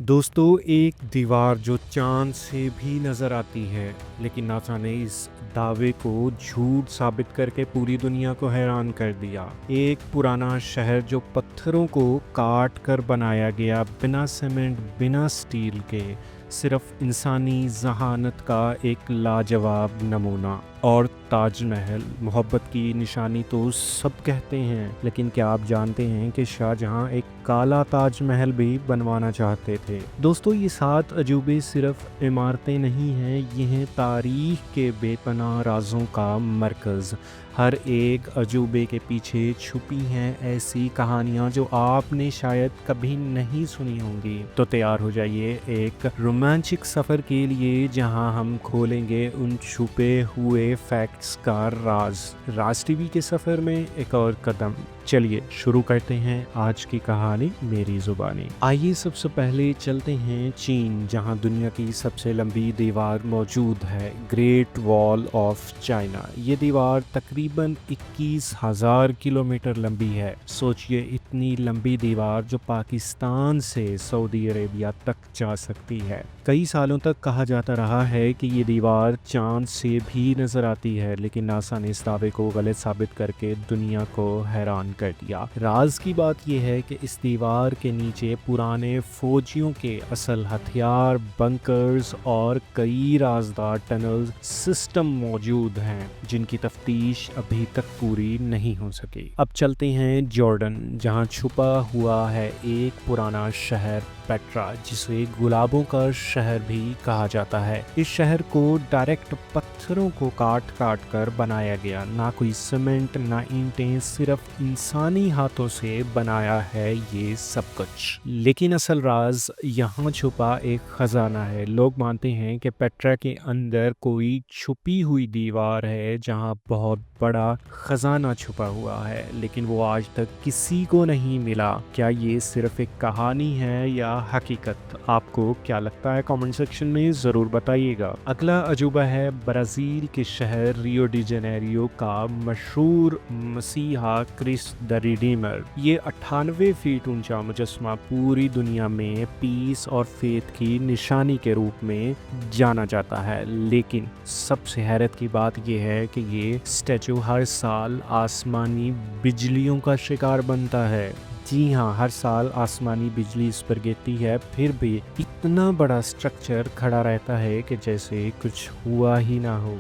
दोस्तों, एक दीवार जो चाँद से भी नज़र आती है, लेकिन नासा ने इस दावे को झूठ साबित करके पूरी दुनिया को हैरान कर दिया। एक पुराना शहर जो पत्थरों को काट कर बनाया गया, बिना सीमेंट, बिना स्टील के, सिर्फ इंसानी ज़हानत का एक लाजवाब नमूना। और ताजमहल मोहब्बत की निशानी तो सब कहते हैं, लेकिन क्या आप जानते हैं कि शाहजहां एक काला ताजमहल भी बनवाना चाहते थे। दोस्तों, ये 7 अजूबे सिर्फ इमारतें नहीं हैं, ये हैं तारीख के बेपनाह राजों का मरकज़। हर एक अजूबे के पीछे छुपी हैं ऐसी कहानियाँ जो आपने शायद कभी नहीं सुनी होंगी। तो तैयार हो जाइए एक रोमांचक सफ़र के लिए, जहां हम खोलेंगे उन छुपे हुए फैक्ट्स का राज टीवी के सफ़र में एक और कदम। चलिए शुरू करते हैं आज की कहानी मेरी ज़ुबानी। आइए सबसे पहले चलते हैं चीन, जहां दुनिया की सबसे लंबी दीवार मौजूद है, ग्रेट वॉल ऑफ चाइना। ये दीवार तकरीबन 21,000 किलोमीटर लंबी है। सोचिए, इतनी लंबी दीवार जो पाकिस्तान से सऊदी अरेबिया तक जा सकती है। कई सालों तक कहा जाता रहा है कि ये दीवार चांद से भी नजर आती है, लेकिन नासा ने इस दावे को गलत साबित करके दुनिया को हैरान कर दिया। राज की बात यह है कि इस दीवार के नीचे पुराने फौजियों के असल हथियार, बंकर्स और कई राजदार टनल सिस्टम मौजूद हैं, जिनकी तफ्तीश अभी तक पूरी नहीं हो सकी। अब चलते हैं जॉर्डन, जहां छुपा हुआ है एक पुराना शहर पेट्रा, जिसे गुलाबों का शहर भी कहा जाता है। इस शहर को डायरेक्ट पत्थरों को काट काट कर बनाया गया, ना कोई सीमेंट, ना ईंटें, सिर्फ इंसानी हाथों से बनाया है ये सब कुछ। लेकिन असल राज यहाँ छुपा एक खजाना है। लोग मानते हैं कि पेट्रा के अंदर कोई छुपी हुई दीवार है जहाँ बहुत बड़ा खजाना छुपा हुआ है, लेकिन वो आज तक किसी को नहीं मिला। क्या ये सिर्फ एक कहानी है या हकीकत? आपको क्या लगता है? कमेंट सेक्शन में ज़रूर बताइएगा। अगला अजूबा है ब्राज़ील के शहर रियो डी जेनेरियो का मशहूर मसीहा क्रिस्ट द रिडीमर। ये 98 फीट ऊंचा मुजस्मा पूरी दुनिया में पीस और फेथ की निशानी के रूप में जाना जाता है। लेकिन सबसे हैरत की बात यह है कि ये स्टैचू हर साल आसमानी बिजलियों का शिकार बनता है। जी हाँ, हर साल आसमानी बिजली इस पर गिरती है, फिर भी इतना बड़ा स्ट्रक्चर खड़ा रहता है कि जैसे कुछ हुआ ही ना हो।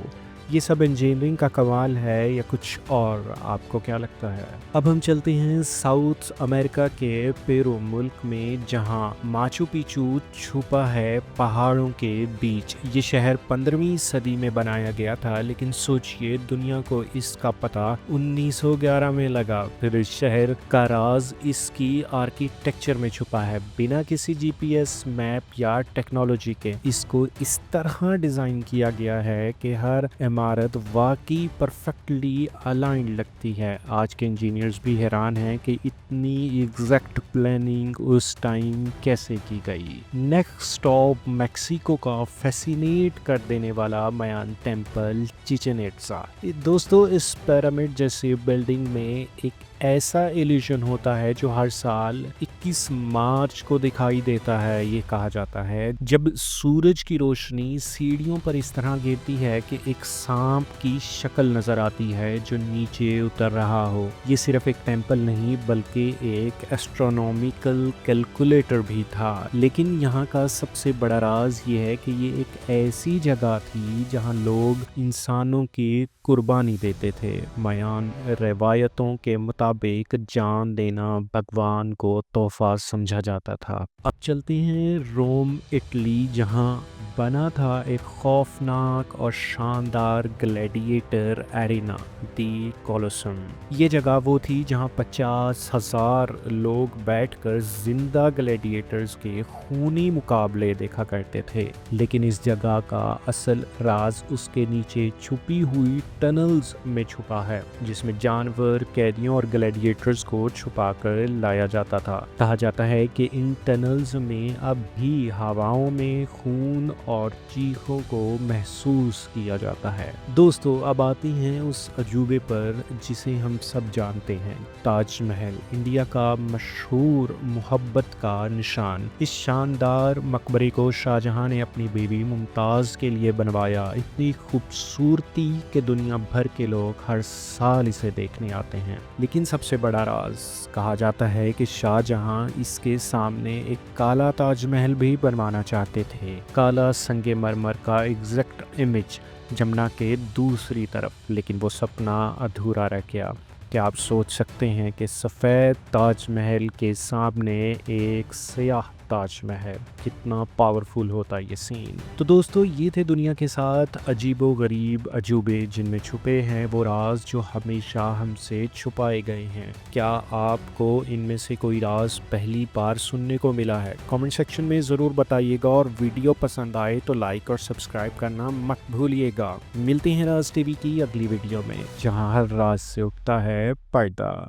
ये सब इंजीनियरिंग का कमाल है या कुछ और? आपको क्या लगता है? अब हम चलते हैं साउथ अमेरिका के पेरू मुल्क में, जहां माचू पिचू छुपा है पहाड़ों के बीच। ये शहर 15वीं सदी में बनाया गया था, लेकिन सोचिए, दुनिया को इसका पता 1911 में लगा। फिर इस शहर का राज इसकी आर्किटेक्चर में छुपा है। बिना किसी जीपीएस, मैप या टेक्नोलॉजी के इसको इस तरह डिजाइन किया गया है कि हर इमारत वाकई परफेक्टली अलाइंड लगती है। आज के इंजीनियर्स भी हैरान हैं कि इतनी एग्जैक्ट प्लानिंग उस टाइम कैसे की गई। नेक्स्ट स्टॉप मेक्सिको का फैसिनेट कर देने वाला मायन टेम्पल चिचेन इट्जा। दोस्तों, इस पिरामिड जैसी बिल्डिंग में एक ऐसा इल्यूजन होता है जो हर साल 21 मार्च को दिखाई देता है। ये कहा जाता है जब सूरज की रोशनी सीढ़ियों पर इस तरह गिरती है कि एक सांप की शक्ल नजर आती है जो नीचे उतर रहा हो। ये सिर्फ एक टेम्पल नहीं, बल्कि एक एस्ट्रोनॉमिकल कैलकुलेटर भी था। लेकिन यहाँ का सबसे बड़ा राज ये है कि ये एक ऐसी जगह थी जहाँ लोग इंसानों की कुर्बानी देते थे। मायान रवायतों के मुताबिक जान देना भगवान को तोहफा समझा जाता था। अब चलते हैं रोम, इटली, जहाँ बना था एक खौफनाक और शानदार ग्लैडिएटर एरिना, दी कोलोसम। ये जगह वो थी जहाँ 50,000 लोग बैठकर जिंदा ग्लैडिएटर्स के खूनी मुकाबले देखा करते थे। लेकिन इस जगह का असल राज उसके नीचे छुपी हुई टनल्स में छुपा है, जिसमें जानवर, कैदियों और ग्लैडिएटर्स को छुपाकर लाया जाता था। कहा जाता है कि इन टनल्स में अब भी हवाओं में खून اور چیخوں کو محسوس کیا جاتا ہے۔ دوستو اب آتے ہیں اس عجوبے پر جسے ہم سب جانتے ہیں، تاج محل، انڈیا کا مشہور محبت کا نشان۔ اس شاندار مقبرے کو شاہ جہاں نے اپنی بیوی ممتاز کے لیے بنوایا، اتنی خوبصورتی کہ دنیا بھر کے لوگ ہر سال اسے دیکھنے آتے ہیں۔ لیکن سب سے بڑا راز، کہا جاتا ہے کہ شاہ جہاں اس کے سامنے ایک کالا تاج محل بھی بنوانا چاہتے تھے، کالا سنگ مرمر کا ایگزیکٹ امیج جمنا کے دوسری طرف، لیکن وہ سپنا ادھورا رہ گیا۔ کیا آپ سوچ سکتے ہیں کہ سفید تاج محل کے سامنے ایک سیاہ تاج محل، کتنا پاورفل ہوتا ہے یہ سین؟ تو دوستو یہ تھے دنیا کے ساتھ عجیب و غریب عجوبے جن میں چھپے ہیں وہ راز جو ہمیشہ ہم سے چھپائے گئے ہیں۔ کیا آپ کو ان میں سے کوئی راز پہلی بار سننے کو ملا ہے؟ کامنٹ سیکشن میں ضرور بتائیے گا، اور ویڈیو پسند آئے تو لائک اور سبسکرائب کرنا مت بھولیے گا۔ ملتے ہیں راز ٹی وی کی اگلی ویڈیو میں، جہاں ہر راز سے اٹھتا ہے پردہ۔